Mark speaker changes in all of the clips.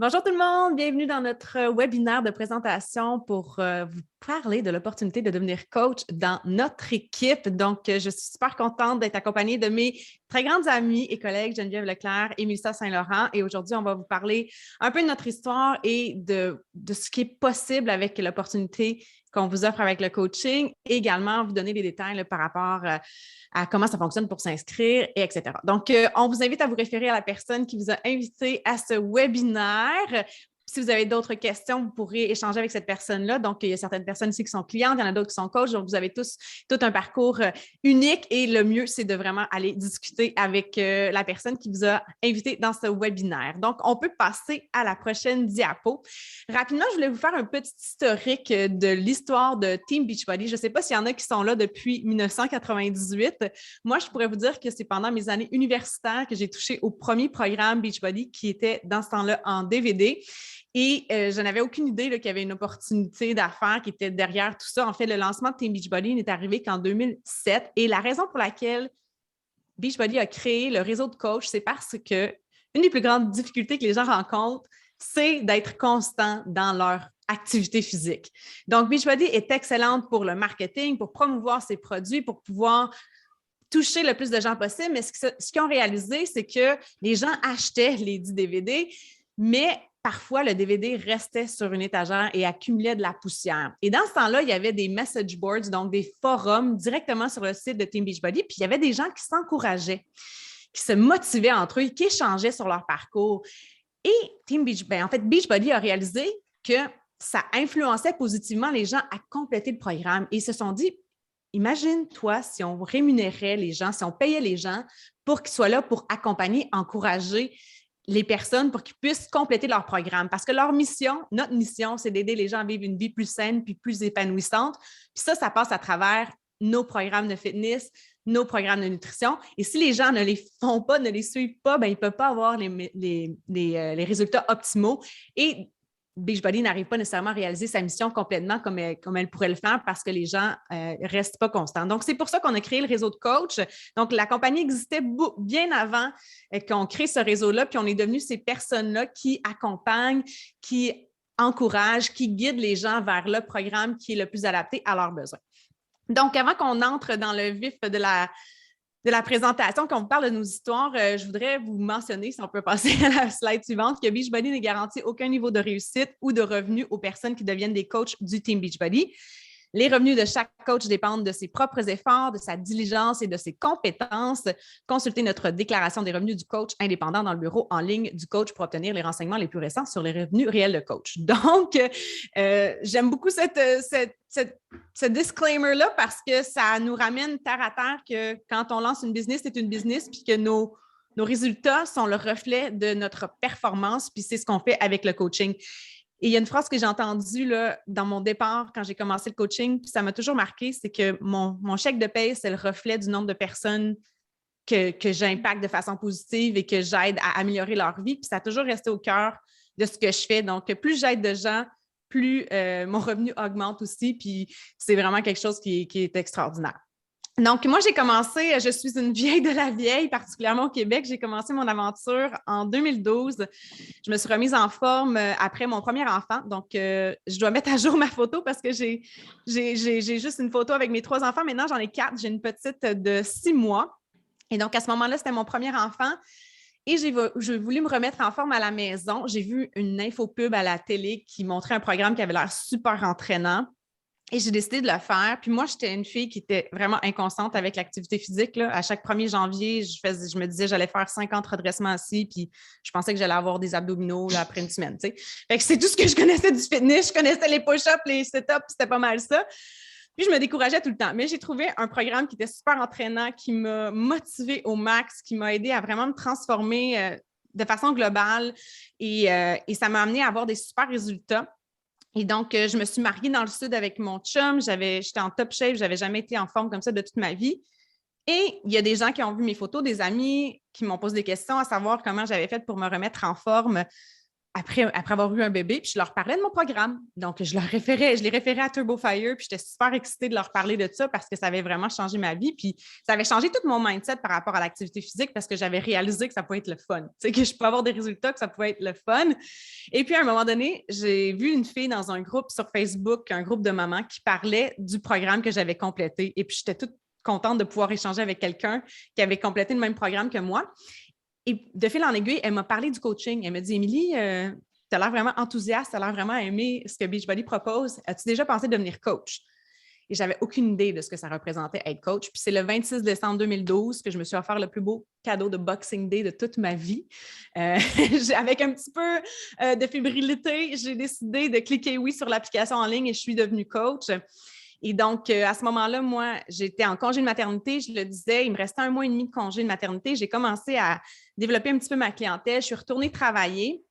Speaker 1: Bonjour tout le monde, bienvenue dans notre webinaire de présentation pour vous parler de l'opportunité de devenir coach dans notre équipe. Donc, je suis super contente d'être accompagnée de mes très grandes amies et collègues Geneviève Leclerc et Mélissa Saint-Laurent. Et aujourd'hui, on va vous parler un peu de notre histoire et de ce qui est possible avec l'opportunité qu'on vous offre avec le coaching et également vous donner des détails là, par rapport à comment ça fonctionne pour s'inscrire, et etc. Donc, on vous invite à vous référer à la personne qui vous a invité à ce webinaire. Si vous avez d'autres questions, vous pourrez échanger avec cette personne-là. Donc, il y a certaines personnes ici qui sont clientes, il y en a d'autres qui sont coachs. Donc, vous avez tous tout un parcours unique et le mieux, c'est de vraiment aller discuter avec la personne qui vous a invité dans ce webinaire. Donc, on peut passer à la prochaine diapo. Rapidement, je voulais vous faire un petit historique de l'histoire de Team Beachbody. Je ne sais pas s'il y en a qui sont là depuis 1998. Moi, je pourrais vous dire que c'est pendant mes années universitaires que j'ai touché au premier programme Beachbody qui était dans ce temps-là en DVD. Et je n'avais aucune idée qu'il y avait une opportunité d'affaires qui était derrière tout ça. En fait, le lancement de Team Beachbody n'est arrivé qu'en 2007. Et la raison pour laquelle Beachbody a créé le réseau de coachs, c'est parce que une des plus grandes difficultés que les gens rencontrent, c'est d'être constant dans leur activité physique. Donc, Beachbody est excellente pour le marketing, pour promouvoir ses produits, pour pouvoir toucher le plus de gens possible. Mais ce qu'ils ont réalisé, c'est que les gens achetaient les 10 DVD, mais parfois, le DVD restait sur une étagère et accumulait de la poussière. Et dans ce temps-là, il y avait des message boards, donc des forums directement sur le site de Team Beachbody, puis il y avait des gens qui s'encourageaient, qui se motivaient entre eux, qui échangeaient sur leur parcours. Et Beachbody a réalisé que ça influençait positivement les gens à compléter le programme. Et ils se sont dit, imagine-toi si on rémunérait les gens, si on payait les gens pour qu'ils soient là pour accompagner, encourager les personnes pour qu'ils puissent compléter leur programme. Parce que leur mission, notre mission, c'est d'aider les gens à vivre une vie plus saine puis plus épanouissante. Puis ça passe à travers nos programmes de fitness, nos programmes de nutrition. Et si les gens ne les font pas, ne les suivent pas, bien, ils ne peuvent pas avoir les résultats optimaux. Et Beachbody n'arrive pas nécessairement à réaliser sa mission complètement comme elle pourrait le faire parce que les gens ne restent pas constants. Donc, c'est pour ça qu'on a créé le réseau de coachs. Donc, la compagnie existait bien avant qu'on crée ce réseau-là, puis on est devenu ces personnes-là qui accompagnent, qui encouragent, qui guident les gens vers le programme qui est le plus adapté à leurs besoins. Donc, avant qu'on entre dans le vif de la présentation, qu'on vous parle de nos histoires, je voudrais vous mentionner, si on peut passer à la slide suivante, que Beachbody ne garantit aucun niveau de réussite ou de revenus aux personnes qui deviennent des coachs du Team Beachbody. Les revenus de chaque coach dépendent de ses propres efforts, de sa diligence et de ses compétences. Consultez notre déclaration des revenus du coach indépendant dans le bureau en ligne du coach pour obtenir les renseignements les plus récents sur les revenus réels de coach. Donc, j'aime beaucoup ce disclaimer-là parce que ça nous ramène terre à terre que quand on lance une business, c'est une business puis que nos résultats sont le reflet de notre performance puis c'est ce qu'on fait avec le coaching. Et il y a une phrase que j'ai entendue là, dans mon départ quand j'ai commencé le coaching, puis ça m'a toujours marqué, c'est que mon chèque de paie, c'est le reflet du nombre de personnes que j'impacte de façon positive et que j'aide à améliorer leur vie. Puis ça a toujours resté au cœur de ce que je fais. Donc, plus j'aide de gens, plus mon revenu augmente aussi. Puis c'est vraiment quelque chose qui est extraordinaire. Donc, moi, j'ai commencé, je suis une vieille de la vieille, particulièrement au Québec. J'ai commencé mon aventure en 2012. Je me suis remise en forme après mon premier enfant. Donc, je dois mettre à jour ma photo parce que j'ai juste une photo avec mes 3 enfants. Maintenant, j'en ai 4. J'ai une petite de 6 mois. Et donc, à ce moment-là, c'était mon premier enfant. Et j'ai voulu me remettre en forme à la maison. J'ai vu une infopub à la télé qui montrait un programme qui avait l'air super entraînant. Et j'ai décidé de le faire. Puis moi, j'étais une fille qui était vraiment inconstante avec l'activité physique. Là. À chaque 1er janvier, je me disais j'allais faire 50 redressements assis, puis je pensais que j'allais avoir des abdominaux là, après une semaine. T'sais. Fait que c'est tout ce que je connaissais du fitness. Je connaissais les push-ups, les sit-ups, c'était pas mal ça. Puis je me décourageais tout le temps. Mais j'ai trouvé un programme qui était super entraînant, qui m'a motivée au max, qui m'a aidée à vraiment me transformer de façon globale. Et ça m'a amenée à avoir des super résultats. Et donc, je me suis mariée dans le sud avec mon chum. J'étais en top shape. Je n'avais jamais été en forme comme ça de toute ma vie. Et il y a des gens qui ont vu mes photos, des amis qui m'ont posé des questions à savoir comment j'avais fait pour me remettre en forme. après avoir eu un bébé, puis je leur parlais de mon programme. Donc, je les référais à Turbo Fire, puis j'étais super excitée de leur parler de ça parce que ça avait vraiment changé ma vie. Puis ça avait changé tout mon mindset par rapport à l'activité physique parce que j'avais réalisé que ça pouvait être le fun. Tu sais, que je peux avoir des résultats, que ça pouvait être le fun. Et puis, à un moment donné, j'ai vu une fille dans un groupe sur Facebook, un groupe de mamans qui parlait du programme que j'avais complété. Et puis, j'étais toute contente de pouvoir échanger avec quelqu'un qui avait complété le même programme que moi. Et de fil en aiguille, elle m'a parlé du coaching. Elle m'a dit, Émilie, tu as l'air vraiment enthousiaste, tu as l'air vraiment aimé ce que Beachbody propose. As-tu déjà pensé devenir coach? Et j'avais aucune idée de ce que ça représentait être coach. Puis c'est le 26 décembre 2012 que je me suis offert le plus beau cadeau de Boxing Day de toute ma vie. Avec un petit peu de fébrilité, j'ai décidé de cliquer oui sur l'application en ligne et je suis devenue coach. Et donc, à ce moment-là, moi, j'étais en congé de maternité, je le disais, il me restait 1 mois et demi de congé de maternité. J'ai commencé à développer un petit peu ma clientèle. Je suis retournée travailler.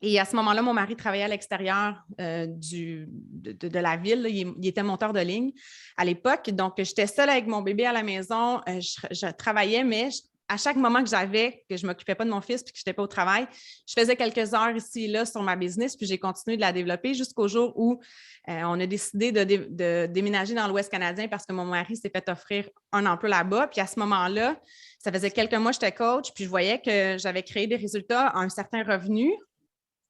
Speaker 1: Et à ce moment-là, mon mari travaillait à l'extérieur de la ville. Là. Il était monteur de ligne à l'époque. Donc, j'étais seule avec mon bébé à la maison. Je travaillais, mais à chaque moment que je ne m'occupais pas de mon fils puis que je n'étais pas au travail, je faisais quelques heures ici et là sur ma business, puis j'ai continué de la développer jusqu'au jour où on a décidé de déménager dans l'Ouest canadien parce que mon mari s'est fait offrir un emploi là-bas. Puis à ce moment-là, ça faisait quelques mois que j'étais coach, puis je voyais que j'avais créé des résultats à un certain revenu.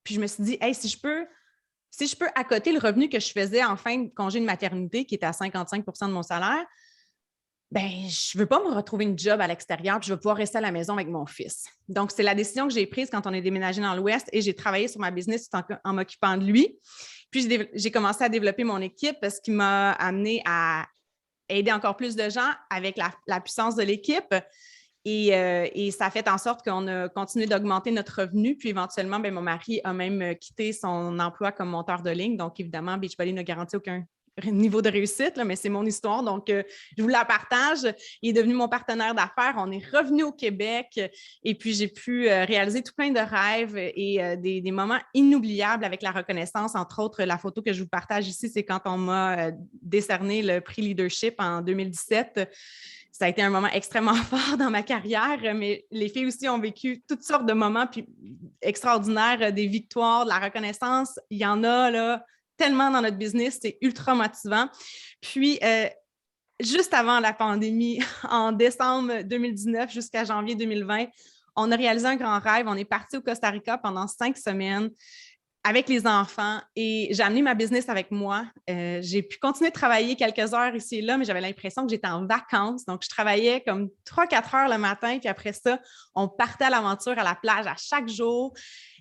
Speaker 1: Puis je me suis dit, hey, si je peux accoter le revenu que je faisais en fin de congé de maternité, qui était à 55 de mon salaire, ben je ne veux pas me retrouver une job à l'extérieur, puis je vais pouvoir rester à la maison avec mon fils. Donc, c'est la décision que j'ai prise quand on est déménagé dans l'Ouest et j'ai travaillé sur ma business en m'occupant de lui. Puis, j'ai commencé à développer mon équipe, ce qui m'a amené à aider encore plus de gens avec la puissance de l'équipe. Et ça a fait en sorte qu'on a continué d'augmenter notre revenu. Puis éventuellement, bien, mon mari a même quitté son emploi comme monteur de ligne. Donc, évidemment, Beachbody n'a garanti aucun niveau de réussite, là, mais c'est mon histoire. Donc, je vous la partage. Il est devenu mon partenaire d'affaires. On est revenu au Québec et puis j'ai pu réaliser tout plein de rêves et des moments inoubliables avec la reconnaissance. Entre autres, la photo que je vous partage ici, c'est quand on m'a décerné le prix Leadership en 2017. Ça a été un moment extrêmement fort dans ma carrière, mais les filles aussi ont vécu toutes sortes de moments puis extraordinaires, des victoires, de la reconnaissance. Il y en a là, tellement dans notre business, c'est ultra motivant. Puis, juste avant la pandémie, en décembre 2019 jusqu'à janvier 2020, on a réalisé un grand rêve. On est parti au Costa Rica pendant 5 semaines avec les enfants et j'ai amené ma business avec moi. J'ai pu continuer de travailler quelques heures ici et là, mais j'avais l'impression que j'étais en vacances. Donc, je travaillais comme 3-4 heures le matin, puis après ça, on partait à l'aventure à la plage à chaque jour.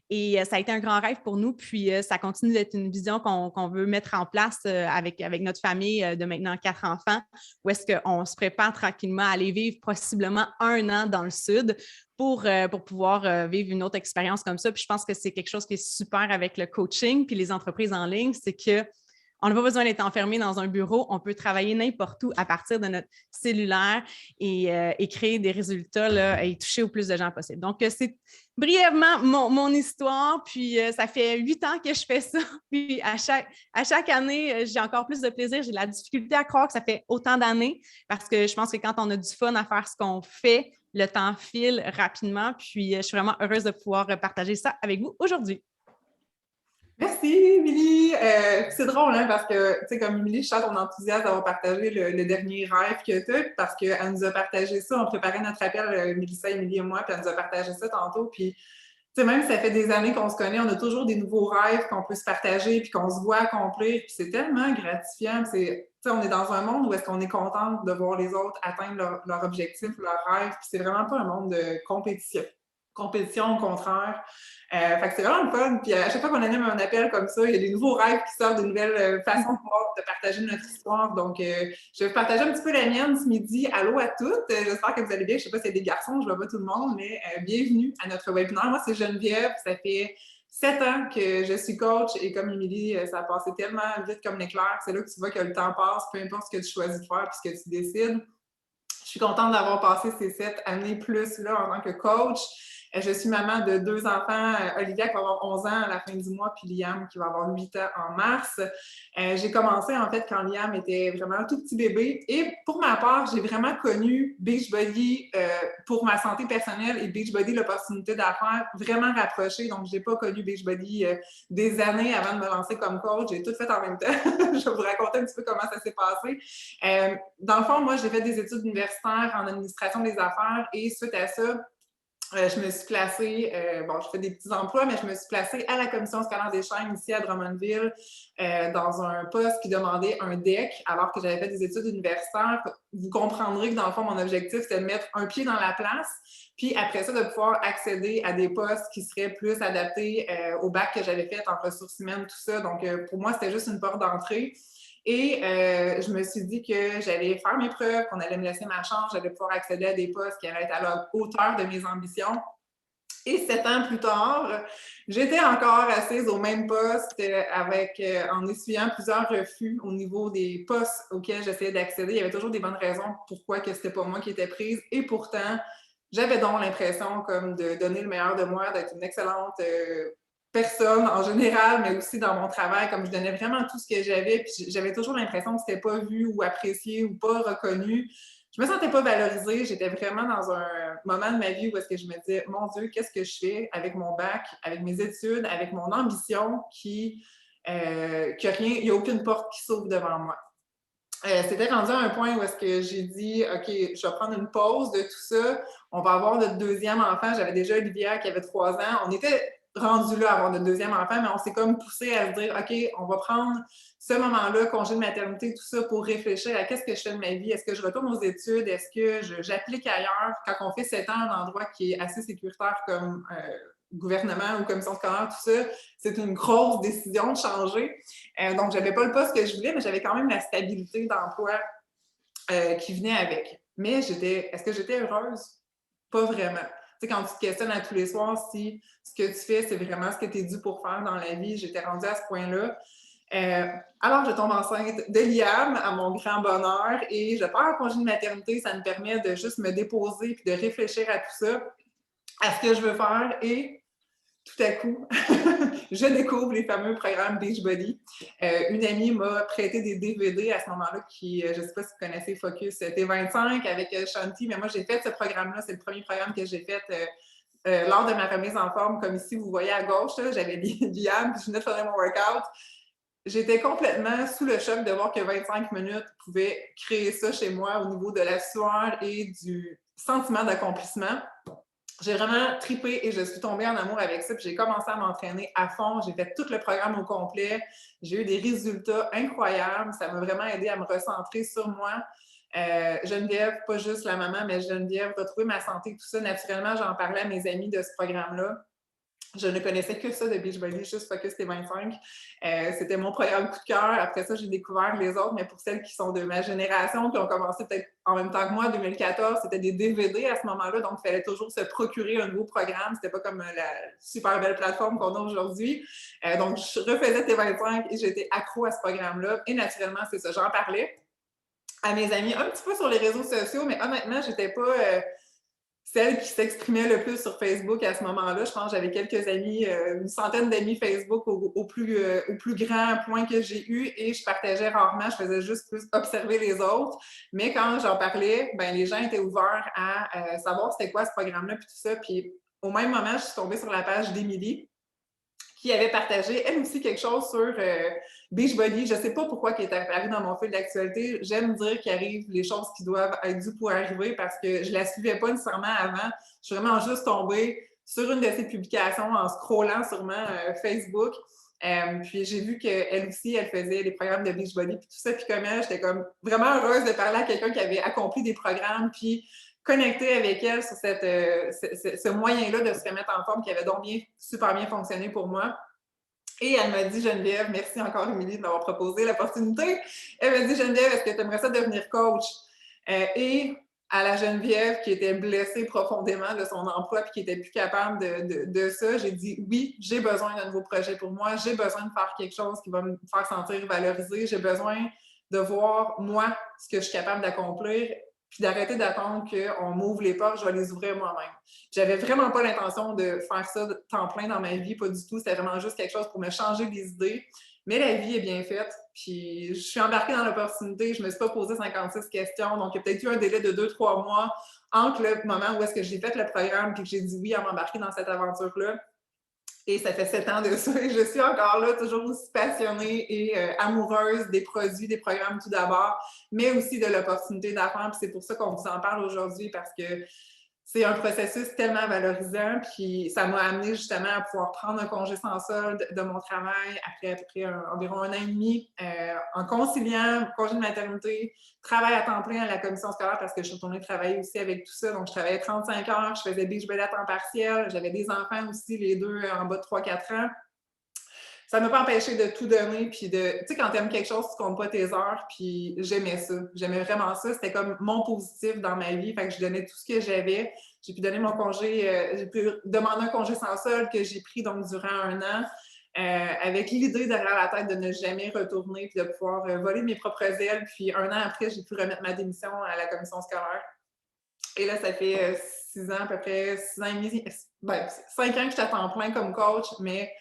Speaker 1: Et ça a été un grand rêve pour nous. Puis, ça continue d'être une vision qu'on veut mettre en place avec notre famille de maintenant 4 enfants, où est-ce qu'on se prépare tranquillement à aller vivre possiblement 1 an dans le sud pour pouvoir vivre une autre expérience comme ça. Puis, je pense que c'est quelque chose qui est super avec le coaching puis les entreprises en ligne, c'est que on n'a pas besoin d'être enfermé dans un bureau. On peut travailler n'importe où à partir de notre cellulaire et créer des résultats là, et toucher au plus de gens possible. Donc, c'est brièvement mon histoire. Puis, ça fait 8 ans que je fais ça. Puis, à chaque année, j'ai encore plus de plaisir. J'ai de la difficulté à croire que ça fait autant d'années parce que je pense que quand on a du fun à faire ce qu'on fait, le temps file rapidement. Puis, je suis vraiment heureuse de pouvoir partager ça avec vous aujourd'hui.
Speaker 2: Merci, Émilie. C'est drôle, hein, parce que, tu sais, comme Émilie, je sens ton enthousiasme d'avoir partagé le dernier rêve que tu as, parce qu'elle nous a partagé ça. On préparait notre appel, Mélissa, Émilie et moi, puis elle nous a partagé ça tantôt. Puis, tu sais, même si ça fait des années qu'on se connaît, on a toujours des nouveaux rêves qu'on peut se partager, puis qu'on se voit accomplir. Puis c'est tellement gratifiant. Tu sais, on est dans un monde où est-ce qu'on est content de voir les autres atteindre leur objectif, leur rêve. Puis c'est vraiment pas un monde de compétition. Compétition, au contraire. Fait que c'est vraiment le fun. Puis à chaque fois qu'on anime un appel comme ça, il y a des nouveaux rêves qui sortent, de nouvelles façons de partager notre histoire. Donc, je vais vous partager un petit peu la mienne ce midi. Allô à toutes. J'espère que vous allez bien. Je ne sais pas s'il y a des garçons, je ne vois pas tout le monde, mais bienvenue à notre webinaire. Moi, c'est Geneviève. Ça fait 7 ans que je suis coach et comme Émilie, ça a passé tellement vite comme l'éclair. C'est là que tu vois que le temps passe, peu importe ce que tu choisis de faire puis ce que tu décides. Je suis contente d'avoir passé ces 7 années plus là en tant que coach. Je suis maman de 2 enfants, Olivia qui va avoir 11 ans à la fin du mois, puis Liam qui va avoir 8 ans en mars. J'ai commencé en fait quand Liam était vraiment un tout petit bébé. Et pour ma part, j'ai vraiment connu Beachbody pour ma santé personnelle et Beachbody, l'opportunité d'affaires vraiment rapprochée. Donc, je n'ai pas connu Beachbody des années avant de me lancer comme coach. J'ai tout fait en même temps. Je vais vous raconter un petit peu comment ça s'est passé. Dans le fond, moi, j'ai fait des études universitaires en administration des affaires et suite à ça, je me suis placée, je fais des petits emplois, mais je me suis placée à la Commission scolaire des chaînes ici à Drummondville dans un poste qui demandait un DEC alors que j'avais fait des études universitaires. Vous comprendrez que dans le fond, mon objectif, c'était de mettre un pied dans la place, puis après ça, de pouvoir accéder à des postes qui seraient plus adaptés au bac que j'avais fait en ressources humaines, tout ça. Donc, pour moi, c'était juste une porte d'entrée. Et je me suis dit que j'allais faire mes preuves, qu'on allait me laisser ma chance, j'allais pouvoir accéder à des postes qui allaient être à la hauteur de mes ambitions. Et 7 ans plus tard, j'étais encore assise au même poste en essuyant plusieurs refus au niveau des postes auxquels j'essayais d'accéder. Il y avait toujours des bonnes raisons pourquoi que c'était pas moi qui étais prise. Et pourtant, j'avais donc l'impression comme de donner le meilleur de moi, d'être une excellente personne en général, mais aussi dans mon travail, comme je donnais vraiment tout ce que j'avais, puis j'avais toujours l'impression que c'était pas vu ou apprécié ou pas reconnu. Je me sentais pas valorisée, j'étais vraiment dans un moment de ma vie où est-ce que je me disais, mon Dieu, qu'est-ce que je fais avec mon bac, avec mes études, avec mon ambition que rien, il n'y a aucune porte qui s'ouvre devant moi. C'était rendu à un point où est-ce que j'ai dit, OK, je vais prendre une pause de tout ça. On va avoir notre deuxième enfant. J'avais déjà Olivia qui avait 3 ans. On était rendu là à avoir notre deuxième enfant, mais on s'est comme poussé à se dire, OK, on va prendre ce moment-là, congé de maternité, tout ça, pour réfléchir à qu'est-ce que je fais de ma vie. Est-ce que je retourne aux études? Est-ce que j'applique ailleurs? Quand on fait 7 ans à un endroit qui est assez sécuritaire comme gouvernement ou commission scolaire, tout ça, c'est une grosse décision de changer. Donc, je n'avais pas le poste que je voulais, mais j'avais quand même la stabilité d'emploi qui venait avec. Mais est-ce que j'étais heureuse? Pas vraiment. Tu sais, quand tu te questionnes à tous les soirs si ce que tu fais, c'est vraiment ce que tu es dû pour faire dans la vie, j'étais rendue à ce point-là. Alors, je tombe enceinte de Liam, à mon grand bonheur, et je pars en congé de maternité. Ça me permet de juste me déposer puis de réfléchir à tout ça, à ce que je veux faire. Et tout à coup, je découvre les fameux programmes Beachbody. Une amie m'a prêté des DVD à ce moment-là je ne sais pas si vous connaissez Focus T25 avec Shanti, mais moi, j'ai fait ce programme-là. C'est le premier programme que j'ai fait lors de ma remise en forme. Comme ici, vous voyez à gauche, j'avais Liam, puis je venais de faire mon workout. J'étais complètement sous le choc de voir que 25 minutes pouvaient créer ça chez moi au niveau de la sueur et du sentiment d'accomplissement. J'ai vraiment trippé et je suis tombée en amour avec ça. Puis j'ai commencé à m'entraîner à fond. J'ai fait tout le programme au complet. J'ai eu des résultats incroyables. Ça m'a vraiment aidé à me recentrer sur moi. Geneviève, pas juste la maman, mais Geneviève, retrouver ma santé, tout ça. Naturellement, j'en parlais à mes amis de ce programme-là. Je ne connaissais que ça de Beachbody, juste Focus T25. C'était mon programme coup de cœur. Après ça, j'ai découvert les autres, mais pour celles qui sont de ma génération, qui ont commencé peut-être en même temps que moi, en 2014, c'était des DVD à ce moment-là, donc il fallait toujours se procurer un nouveau programme. C'était pas comme la super belle plateforme qu'on a aujourd'hui. Donc, je refaisais T25 et j'étais accro à ce programme-là. Et naturellement, c'est ça, j'en parlais à mes amis, un petit peu sur les réseaux sociaux, mais honnêtement, j'étais pas celle qui s'exprimait le plus sur Facebook à ce moment-là. Je pense que j'avais quelques amis, une centaine d'amis Facebook au plus grand point que j'ai eu et je partageais rarement, je faisais juste plus observer les autres. Mais quand j'en parlais, ben, les gens étaient ouverts à savoir c'était quoi ce programme-là puis tout ça. Puis au même moment, je suis tombée sur la page d'Émilie qui avait partagé, elle aussi, quelque chose sur Beachbody. Je ne sais pas pourquoi elle est apparue dans mon fil d'actualité. J'aime dire qu'il arrive les choses qui doivent être dues pour arriver parce que je ne la suivais pas nécessairement avant. Je suis vraiment juste tombée sur une de ses publications en scrollant sûrement Facebook. Puis j'ai vu qu'elle aussi, elle faisait des programmes de Beachbody puis tout ça. Puis comme elle, j'étais comme vraiment heureuse de parler à quelqu'un qui avait accompli des programmes puis connecter avec elle sur ce moyen-là de se remettre en forme qui avait donc super bien fonctionné pour moi. Et elle m'a dit, Geneviève, merci encore Émilie de m'avoir proposé l'opportunité. Elle m'a dit, Geneviève, est-ce que tu aimerais ça devenir coach? Et à la Geneviève qui était blessée profondément de son emploi et qui n'était plus capable de ça, j'ai dit oui, j'ai besoin d'un nouveau projet pour moi, j'ai besoin de faire quelque chose qui va me faire sentir valorisée, j'ai besoin de voir, moi, ce que je suis capable d'accomplir. puis d'arrêter d'attendre qu'on m'ouvre les portes, je vais les ouvrir moi-même. J'avais vraiment pas l'intention de faire ça de temps plein dans ma vie, pas du tout. C'était vraiment juste quelque chose pour me changer des idées. Mais la vie est bien faite, puis je suis embarquée dans l'opportunité, je me suis pas posé 56 questions, donc il y a peut-être eu un délai de 2-3 mois entre le moment où est-ce que j'ai fait le programme puis que j'ai dit oui à m'embarquer dans cette aventure-là. Et ça fait 7 ans de ça et je suis encore là, toujours aussi passionnée et amoureuse des produits, des programmes tout d'abord, mais aussi de l'opportunité d'affaires. Puis c'est pour ça qu'on vous en parle aujourd'hui parce que c'est un processus tellement valorisant, puis ça m'a amené justement à pouvoir prendre un congé sans solde de mon travail après à peu près environ 1 an et demi, en conciliant congé de maternité, travail à temps plein à la commission scolaire parce que je suis retournée travailler aussi avec tout ça. Donc, je travaillais 35 heures, je faisais beach à temps partiel, j'avais des enfants aussi, les deux en bas de 3-4 ans. Ça ne m'a pas empêché de tout donner, puis de, tu sais, quand tu aimes quelque chose, tu comptes pas tes heures, puis j'aimais ça. J'aimais vraiment ça. C'était comme mon positif dans ma vie. Fait que je donnais tout ce que j'avais. J'ai pu donner mon congé, j'ai pu demander un congé sans solde que j'ai pris donc durant 1 an, avec l'idée derrière la tête de ne jamais retourner, puis de pouvoir voler mes propres ailes. Puis 1 an après, j'ai pu remettre ma démission à la commission scolaire. Et là, ça fait 6 ans, à peu près 6 ans et demi, ben, 5 ans que je suis à temps plein comme coach, mais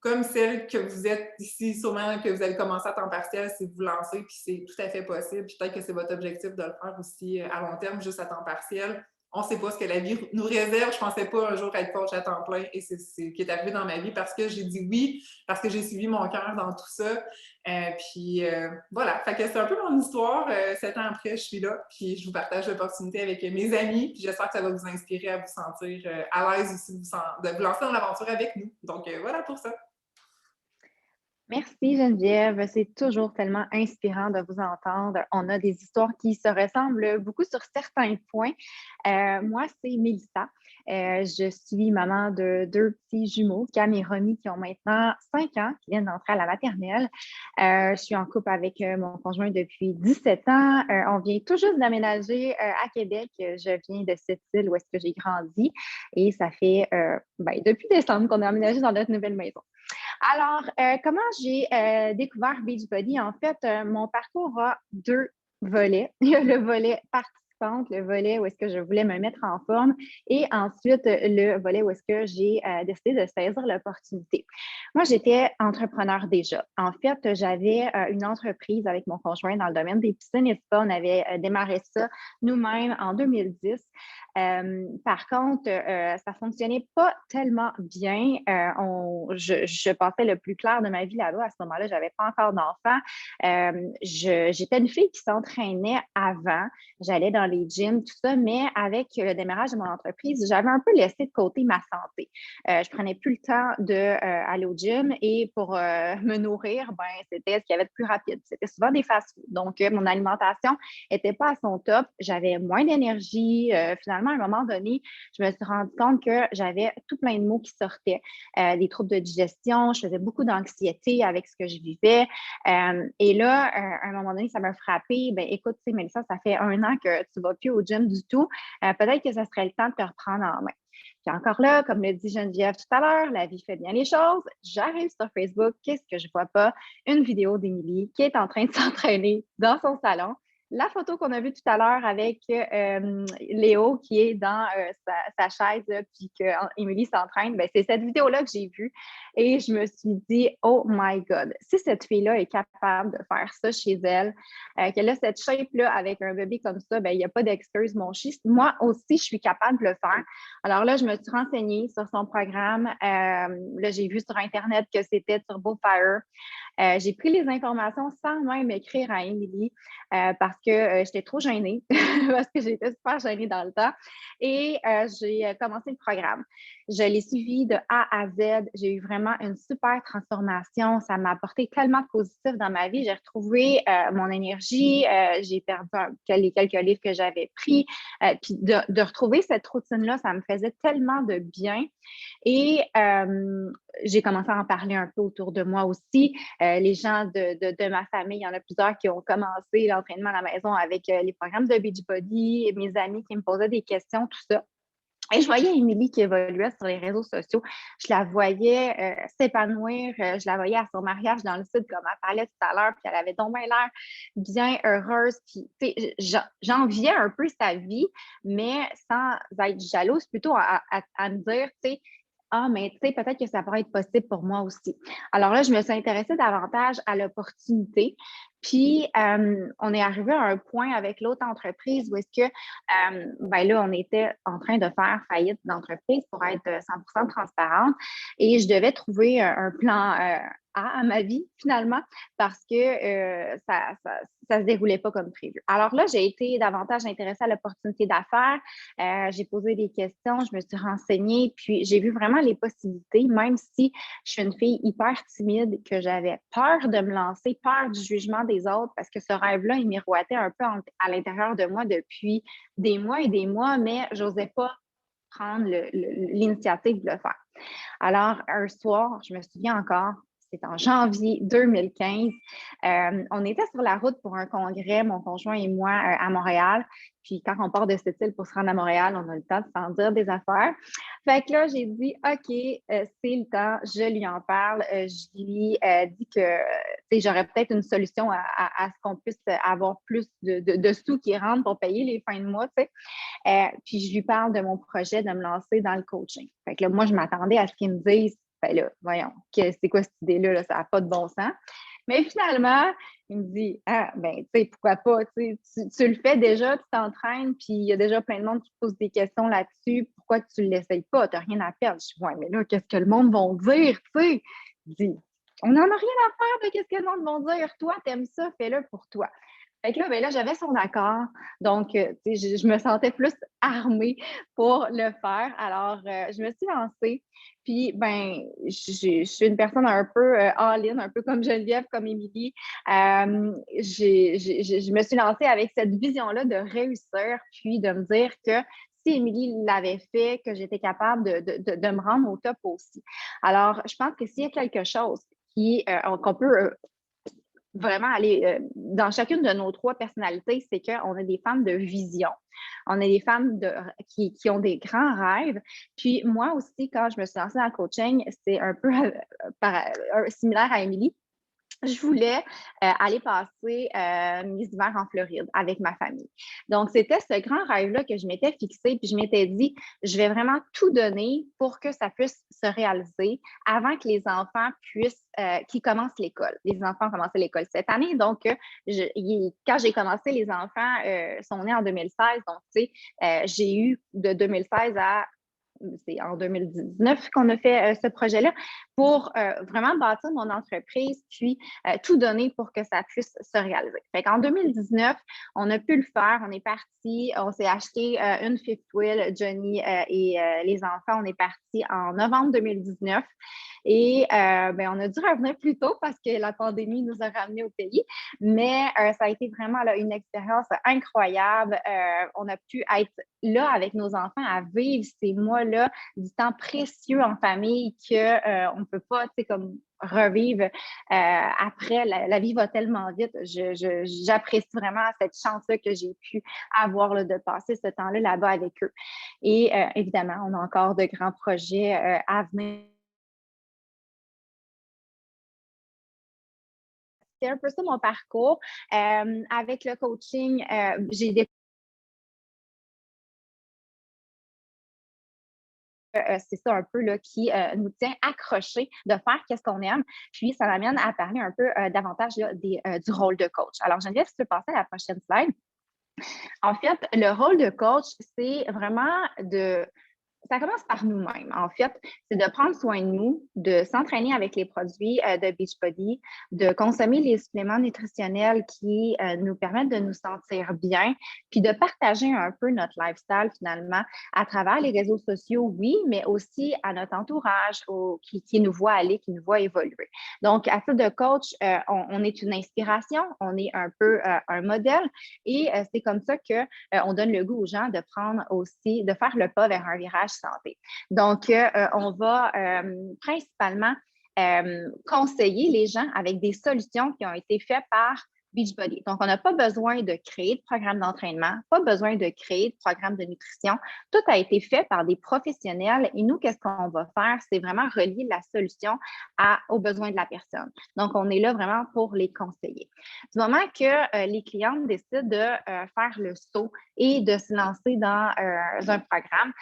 Speaker 2: comme celle que vous êtes ici, sûrement que vous allez commencer à temps partiel, c'est de vous lancer, puis c'est tout à fait possible. Peut-être que c'est votre objectif de le faire aussi à long terme, juste à temps partiel. On ne sait pas ce que la vie nous réserve. Je ne pensais pas un jour être coach à temps plein et c'est ce qui est arrivé dans ma vie parce que j'ai dit oui, parce que j'ai suivi mon cœur dans tout ça. Voilà, fait que c'est un peu mon histoire. 7 ans après, je suis là, puis je vous partage l'opportunité avec mes amis, puis j'espère que ça va vous inspirer à vous sentir à l'aise aussi de vous lancer dans l'aventure avec nous. Donc voilà pour ça.
Speaker 3: Merci Geneviève, c'est toujours tellement inspirant de vous entendre. On a des histoires qui se ressemblent beaucoup sur certains points. Moi, c'est Mélissa. Je suis maman de 2 petits jumeaux, Cam et Romy, qui ont maintenant 5 ans, qui viennent d'entrer à la maternelle. Je suis en couple avec mon conjoint depuis 17 ans. On vient tout juste d'aménager à Québec. Je viens de cette île où est-ce que j'ai grandi et ça fait depuis décembre qu'on a aménagé dans notre nouvelle maison. Alors, comment j'ai découvert Beachbody? En fait, mon parcours a 2 volets. Il y a le volet participante, le volet où est-ce que je voulais me mettre en forme et ensuite le volet où est-ce que j'ai décidé de saisir l'opportunité. Moi, j'étais entrepreneur déjà. En fait, j'avais une entreprise avec mon conjoint dans le domaine des piscines et spa. On avait démarré ça nous-mêmes en 2010. Par contre, ça ne fonctionnait pas tellement bien. Je passais le plus clair de ma vie là-bas. À ce moment-là, je n'avais pas encore d'enfant. J'étais une fille qui s'entraînait avant. J'allais dans les gyms, tout ça, mais avec le démarrage de mon entreprise, j'avais un peu laissé de côté ma santé. Je ne prenais plus le temps d'aller au gym et pour me nourrir, c'était ce qu'il y avait de plus rapide. C'était souvent des fast-foods. Donc, mon alimentation n'était pas à son top. J'avais moins d'énergie. Finalement, à un moment donné, je me suis rendu compte que j'avais tout plein de maux qui sortaient, des troubles de digestion, je faisais beaucoup d'anxiété avec ce que je vivais. Et là, à un moment donné, ça m'a frappé. Ben, écoute, tu sais, Mélissa, ça fait 1 an que tu ne vas plus au gym du tout. Peut-être que ça serait le temps de te reprendre en main. Puis encore là, comme le dit Geneviève tout à l'heure, la vie fait bien les choses. J'arrive sur Facebook, qu'est-ce que je ne vois pas? Une vidéo d'Émilie qui est en train de s'entraîner dans son salon. La photo qu'on a vue tout à l'heure avec Léo qui est dans sa chaise puis qu'Émilie s'entraîne, ben, c'est cette vidéo-là que j'ai vue et je me suis dit, oh my God, si cette fille-là est capable de faire ça chez elle, qu'elle a cette shape-là avec un bébé comme ça, ben, il n'y a pas d'excuse, mon chien. Moi aussi, je suis capable de le faire. Alors là, je me suis renseignée sur son programme. Là, j'ai vu sur Internet que c'était Turbo Fire. J'ai pris les informations sans même écrire à Émilie parce que j'étais trop gênée, parce que j'étais super gênée dans le temps. Et j'ai commencé le programme. Je l'ai suivi de A à Z. J'ai eu vraiment une super transformation. Ça m'a apporté tellement de positif dans ma vie. J'ai retrouvé mon énergie. J'ai perdu les quelques livres que j'avais pris. Puis de retrouver cette routine-là, ça me faisait tellement de bien. Et j'ai commencé à en parler un peu autour de moi aussi. Les gens de ma famille, il y en a plusieurs qui ont commencé l'entraînement à la maison avec les programmes de Beachbody, mes amis qui me posaient des questions, tout ça. Et je voyais Émilie qui évoluait sur les réseaux sociaux. Je la voyais s'épanouir. Je la voyais à son mariage dans le sud, comme elle parlait tout à l'heure, puis elle avait donc bien l'air bien heureuse. Puis, j'enviais un peu sa vie, mais sans être jalouse, plutôt à me dire, tu sais, ah, mais tu sais, peut-être que ça pourrait être possible pour moi aussi. Alors là, je me suis intéressée davantage à l'opportunité. Puis, on est arrivé à un point avec l'autre entreprise où est-ce que, ben là, on était en train de faire faillite d'entreprise pour être 100% transparente et je devais trouver un plan à ma vie finalement parce que ça se déroulait pas comme prévu. Alors là, j'ai été davantage intéressée à l'opportunité d'affaires. J'ai posé des questions, je me suis renseignée, puis j'ai vu vraiment les possibilités, même si je suis une fille hyper timide, que j'avais peur de me lancer, peur du jugement des autres, parce que ce rêve-là, il miroitait un peu à l'intérieur de moi depuis des mois et des mois, mais j'osais pas prendre l'initiative de le faire. Alors, un soir, je me souviens encore, c'était en janvier 2015. On était sur la route pour un congrès, mon conjoint et moi, à Montréal. Puis quand on part de cette île pour se rendre à Montréal, on a le temps de s'en dire des affaires. Fait que là, j'ai dit, OK, c'est le temps, je lui en parle. Je lui dis que j'aurais peut-être une solution à ce qu'on puisse avoir plus de sous qui rentrent pour payer les fins de mois, tu sais. Puis je lui parle de mon projet de me lancer dans le coaching. Fait que là, moi, je m'attendais à ce qu'il me dise, ben là, voyons, c'est quoi cette idée-là? Là, ça n'a pas de bon sens. Mais finalement, il me dit, ah, ben, tu sais, pourquoi pas, tu le fais déjà, tu t'entraînes, puis il y a déjà plein de monde qui pose des questions là-dessus, pourquoi tu ne l'essayes pas? Tu n'as rien à perdre. Je dis, ouais, mais là, qu'est-ce que le monde va dire, tu sais? Il dit, on n'en a rien à faire de qu'est-ce que le monde va dire. Toi, t'aimes ça, fais-le pour toi. Fait que là, ben là, j'avais son accord. Donc, je me sentais plus armée pour le faire. Alors, je me suis lancée. Puis, ben, je suis une personne un peu all-in, un peu comme Geneviève, comme Émilie. Je me suis lancée avec cette vision-là de réussir, puis de me dire que si Émilie l'avait fait, que j'étais capable de me rendre au top aussi. Alors, je pense que s'il y a quelque chose qu'on peut vraiment aller dans chacune de nos trois personnalités, c'est qu'on a des femmes de vision. On a des femmes qui ont des grands rêves. Puis moi aussi, quand je me suis lancée dans le coaching, c'est un peu similaire à Émilie. Je voulais aller passer mes hivers en Floride avec ma famille. Donc, c'était ce grand rêve-là que je m'étais fixé, puis je m'étais dit, je vais vraiment tout donner pour que ça puisse se réaliser avant que les enfants qu'ils commencent l'école. Les enfants ont commencé l'école cette année, donc quand j'ai commencé, les enfants sont nés en 2016, donc tu sais, j'ai eu de 2016 à c'est en 2019 qu'on a fait ce projet-là pour vraiment bâtir mon entreprise, puis tout donner pour que ça puisse se réaliser. Fait qu'en 2019, on a pu le faire, on est parti, on s'est acheté une fifth wheel, Johnny et les enfants, on est parti en novembre 2019 et ben, on a dû revenir plus tôt parce que la pandémie nous a ramenés au pays, mais ça a été vraiment là, une expérience incroyable. On a pu être là avec nos enfants à vivre ces mois-là, du temps précieux en famille qu'on ne peut pas, tu sais, comme revivre après. La vie va tellement vite. J'apprécie vraiment cette chance-là que j'ai pu avoir là, de passer ce temps-là là-bas avec eux. Et évidemment, on a encore de grands projets à venir. C'est un peu ça mon parcours. Avec le coaching, j'ai des c'est ça un peu là, qui nous tient accrochés de faire qu'est-ce qu'on aime. Puis, ça m'amène à parler un peu davantage là, du rôle de coach. Alors, Geneviève, si tu peux passer à la prochaine slide. En fait, le rôle de coach, c'est vraiment ça commence par nous-mêmes, en fait. C'est de prendre soin de nous, de s'entraîner avec les produits de Beachbody, de consommer les suppléments nutritionnels qui nous permettent de nous sentir bien, puis de partager un peu notre lifestyle finalement à travers les réseaux sociaux, oui, mais aussi à notre entourage qui nous voit aller, qui nous voit évoluer. Donc, à titre de coach, on est une inspiration, on est un peu un modèle et c'est comme ça qu'on donne le goût aux gens de prendre aussi, de faire le pas vers un virage santé. Donc, on va principalement conseiller les gens avec des solutions qui ont été faites par Beachbody. Donc, on n'a pas besoin de créer de programme d'entraînement, pas besoin de créer de programme de nutrition. Tout a été fait par des professionnels et nous, qu'est-ce qu'on va faire? C'est vraiment relier la solution aux besoins de la personne. Donc, on est là vraiment pour les conseiller. Du moment que les clientes décident de faire le saut et de se lancer dans un programme,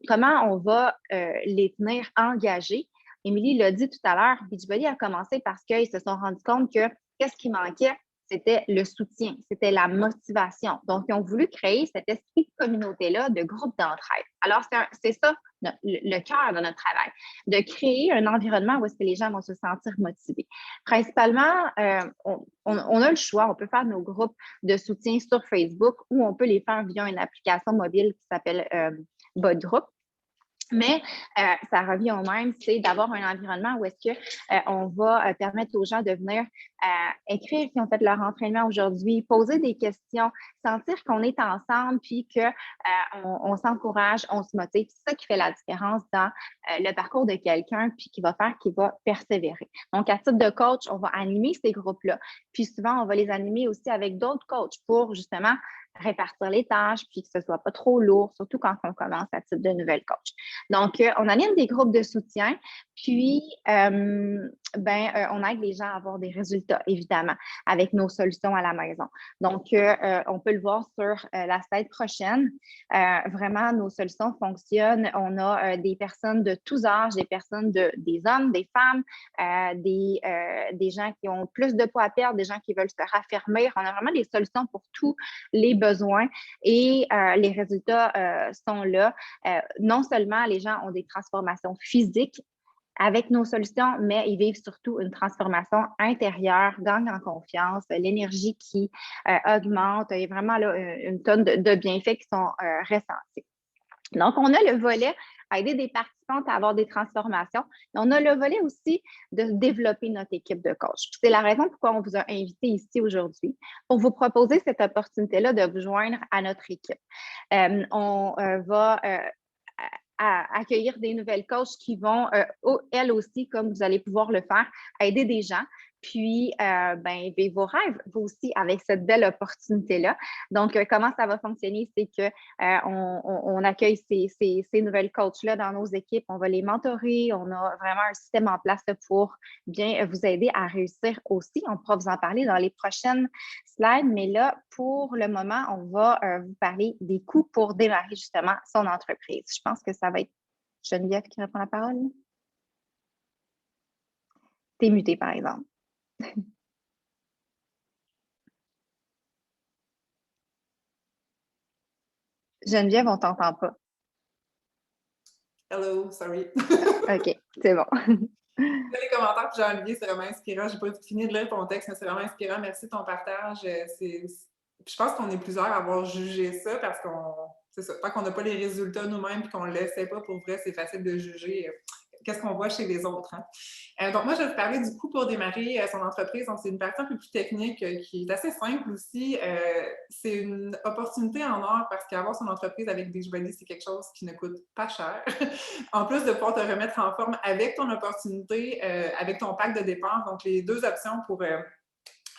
Speaker 3: comment on va les tenir engagés? Émilie l'a dit tout à l'heure, Beachbody a commencé parce qu'ils se sont rendus compte que qu'est-ce qui manquait? C'était le soutien, c'était la motivation. Donc, ils ont voulu créer cet esprit de communauté-là, de groupe d'entraide. Alors, c'est ça le cœur de notre travail, de créer un environnement où est-ce que les gens vont se sentir motivés. Principalement, on a le choix, on peut faire nos groupes de soutien sur Facebook ou on peut les faire via une application mobile qui s'appelle Bodgroup. Mais ça revient au même, c'est d'avoir un environnement où est-ce qu'on va permettre aux gens de venir écrire qui ont fait leur entraînement aujourd'hui, poser des questions, sentir qu'on est ensemble, puis qu'on s'encourage, on se motive. C'est ça qui fait la différence dans le parcours de quelqu'un, puis qui va faire qu'il va persévérer. Donc, à titre de coach, on va animer ces groupes-là. Puis souvent, on va les animer aussi avec d'autres coachs pour justement répartir les tâches, puis que ce ne soit pas trop lourd, surtout quand on commence à titre de nouvelle coach. Donc, on anime des groupes de soutien, puis on aide les gens à avoir des résultats, évidemment, avec nos solutions à la maison. Donc, on peut le voir sur la slide prochaine. Vraiment, nos solutions fonctionnent. On a des personnes de tous âges, des personnes des hommes, des femmes, des gens qui ont plus de poids à perdre, des gens qui veulent se raffermir. On a vraiment des solutions pour tous les besoins et les résultats sont là. Non seulement les gens ont des transformations physiques avec nos solutions, mais ils vivent surtout une transformation intérieure, gagnent en confiance, l'énergie qui augmente. Il y a vraiment là, une tonne de bienfaits qui sont ressentis. Donc, on a le volet à aider des participantes à avoir des transformations. Et on a le volet aussi de développer notre équipe de coach. C'est la raison pourquoi on vous a invité ici aujourd'hui, pour vous proposer cette opportunité-là de vous joindre à notre équipe. On va accueillir des nouvelles coachs qui vont, elles aussi, comme vous allez pouvoir le faire, aider des gens. Puis, vivre vos rêves, vous aussi, avec cette belle opportunité-là. Donc, comment ça va fonctionner? C'est qu'on accueille ces nouvelles coachs-là dans nos équipes. On va les mentorer. On a vraiment un système en place pour bien vous aider à réussir aussi. On pourra vous en parler dans les prochaines slides. Mais là, pour le moment, on va vous parler des coûts pour démarrer justement son entreprise. Je pense que ça va être Geneviève qui reprend la parole. T'es mutée, par exemple. Geneviève, on t'entend pas.
Speaker 2: Hello, sorry.
Speaker 3: OK, c'est bon.
Speaker 2: Les commentaires que j'ai enlevés, c'est vraiment inspirant. J'ai pas fini de lire ton texte, mais c'est vraiment inspirant. Merci de ton partage. Je pense qu'on est plusieurs à avoir jugé ça parce c'est ça, tant qu'on n'a pas les résultats nous-mêmes et qu'on ne le sait pas, pour vrai, c'est facile de juger qu'est-ce qu'on voit chez les autres. Hein? Donc, moi, je vais vous parler du coût pour démarrer son entreprise. Donc, c'est une partie un peu plus technique qui est assez simple aussi. C'est une opportunité en or parce qu'avoir son entreprise avec Beachbody, c'est quelque chose qui ne coûte pas cher. En plus de pouvoir te remettre en forme avec ton opportunité, avec ton pack de départ. Donc, les deux options pour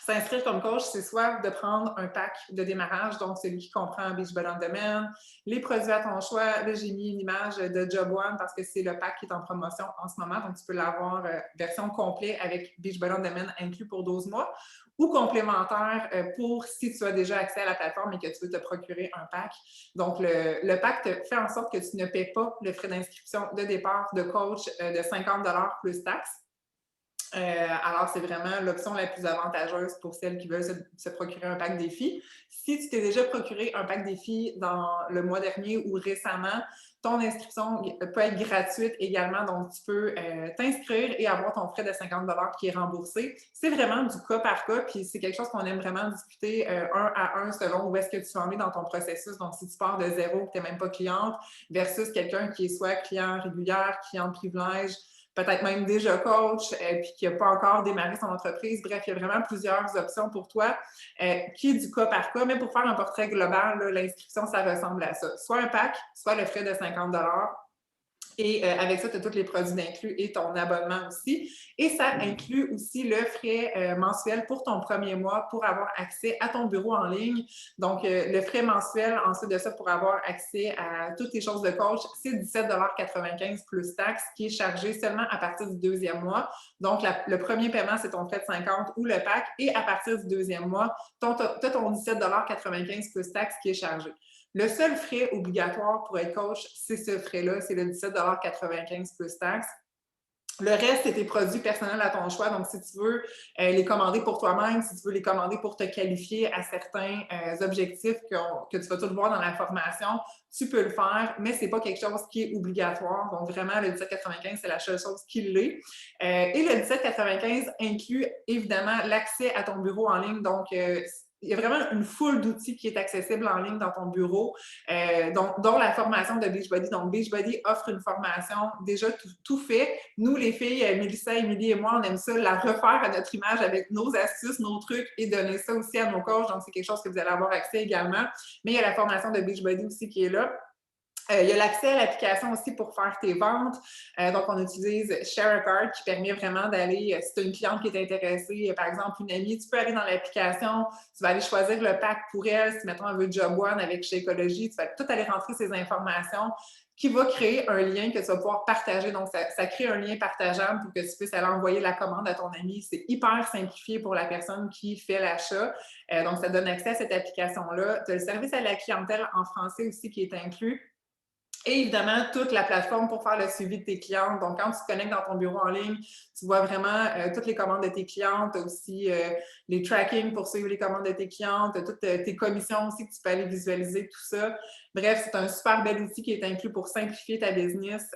Speaker 2: s'inscrire comme coach, c'est soit de prendre un pack de démarrage, donc celui qui comprend Beachbody on Demand, les produits à ton choix. Là, j'ai mis une image de Job One parce que c'est le pack qui est en promotion en ce moment, donc tu peux l'avoir version complète avec Beachbody on Demand inclus pour 12 mois ou complémentaire pour si tu as déjà accès à la plateforme et que tu veux te procurer un pack. Donc, le pack te fait en sorte que tu ne paies pas le frais d'inscription de départ de coach de 50 $ plus taxes. Alors, c'est vraiment l'option la plus avantageuse pour celles qui veulent se procurer un pack défi. Si tu t'es déjà procuré un pack défi dans le mois dernier ou récemment, ton inscription peut être gratuite également. Donc, tu peux t'inscrire et avoir ton frais de 50 $ qui est remboursé. C'est vraiment du cas par cas, puis c'est quelque chose qu'on aime vraiment discuter un à un selon où est-ce que tu en es dans ton processus. Donc, si tu pars de zéro, que tu n'es même pas cliente, versus quelqu'un qui est soit client régulière, client de privilège, peut-être même déjà coach, puis qui n'a pas encore démarré son entreprise. Bref, il y a vraiment plusieurs options pour toi, qui est du cas par cas. Mais pour faire un portrait global, l'inscription, ça ressemble à ça. Soit un pack, soit le frais de 50 $. Et avec ça, tu as tous les produits d'inclus et ton abonnement aussi. Et ça inclut aussi le frais mensuel pour ton premier mois pour avoir accès à ton bureau en ligne. Donc, le frais mensuel, ensuite de ça, pour avoir accès à toutes les choses de coach, c'est 17,95 $ plus taxes qui est chargé seulement à partir du deuxième mois. Donc, le premier paiement, c'est ton frais de 50 ou le pack. Et à partir du deuxième mois, tu as ton 17,95 $ plus taxes qui est chargé. Le seul frais obligatoire pour être coach, c'est ce frais-là, c'est le 17,95 $ plus taxes. Le reste, c'est tes produits personnels à ton choix. Donc, si tu veux les commander pour toi-même, si tu veux les commander pour te qualifier à certains objectifs que tu vas tout voir dans la formation, tu peux le faire, mais ce n'est pas quelque chose qui est obligatoire. Donc, vraiment, le 17,95 $, c'est la seule chose qui l'est. Et le 17,95 $ inclut évidemment l'accès à ton bureau en ligne. Donc, il y a vraiment une foule d'outils qui est accessible en ligne dans ton bureau, dont la formation de Beachbody. Donc, Beachbody offre une formation déjà tout fait. Nous, les filles, Mélissa, Émilie et moi, on aime ça, la refaire à notre image avec nos astuces, nos trucs et donner ça aussi à nos coachs. Donc, c'est quelque chose que vous allez avoir accès également. Mais il y a la formation de Beachbody aussi qui est là. Il y a l'accès à l'application aussi pour faire tes ventes. Donc, on utilise Share a Cart qui permet vraiment d'aller, si tu as une cliente qui est intéressée, par exemple une amie, tu peux aller dans l'application, tu vas aller choisir le pack pour elle. Si, mettons, elle veut Job One avec Shakeology, tu vas tout aller rentrer ces informations qui va créer un lien que tu vas pouvoir partager. Donc, ça crée un lien partageable pour que tu puisses aller envoyer la commande à ton ami. C'est hyper simplifié pour la personne qui fait l'achat. Donc, ça donne accès à cette application-là. Tu as le service à la clientèle en français aussi qui est inclus. Et évidemment, toute la plateforme pour faire le suivi de tes clientes. Donc, quand tu te connectes dans ton bureau en ligne, tu vois vraiment toutes les commandes de tes clientes. Tu as aussi les tracking pour suivre les commandes de tes clientes. Tu as toutes tes commissions aussi que tu peux aller visualiser, tout ça. Bref, c'est un super bel outil qui est inclus pour simplifier ta business.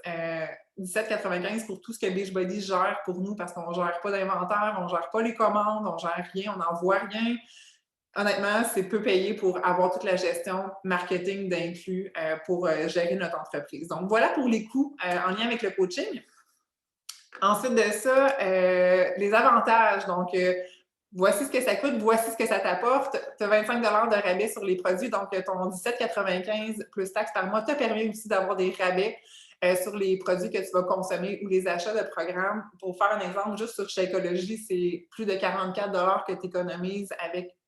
Speaker 2: 17,95 $ pour tout ce que Beachbody gère pour nous parce qu'on ne gère pas d'inventaire, on ne gère pas les commandes, on ne gère rien, on n'envoie rien. Honnêtement, c'est peu payé pour avoir toute la gestion marketing d'inclus pour gérer notre entreprise. Donc, voilà pour les coûts en lien avec le coaching. Ensuite de ça, les avantages. Donc, voici ce que ça coûte, voici ce que ça t'apporte. Tu as 25 $ de rabais sur les produits, donc ton 17,95 $ plus taxes par mois te permet aussi d'avoir des rabais sur les produits que tu vas consommer ou les achats de programmes. Pour faire un exemple, juste sur Shakeology, c'est plus de 44 $ que tu économises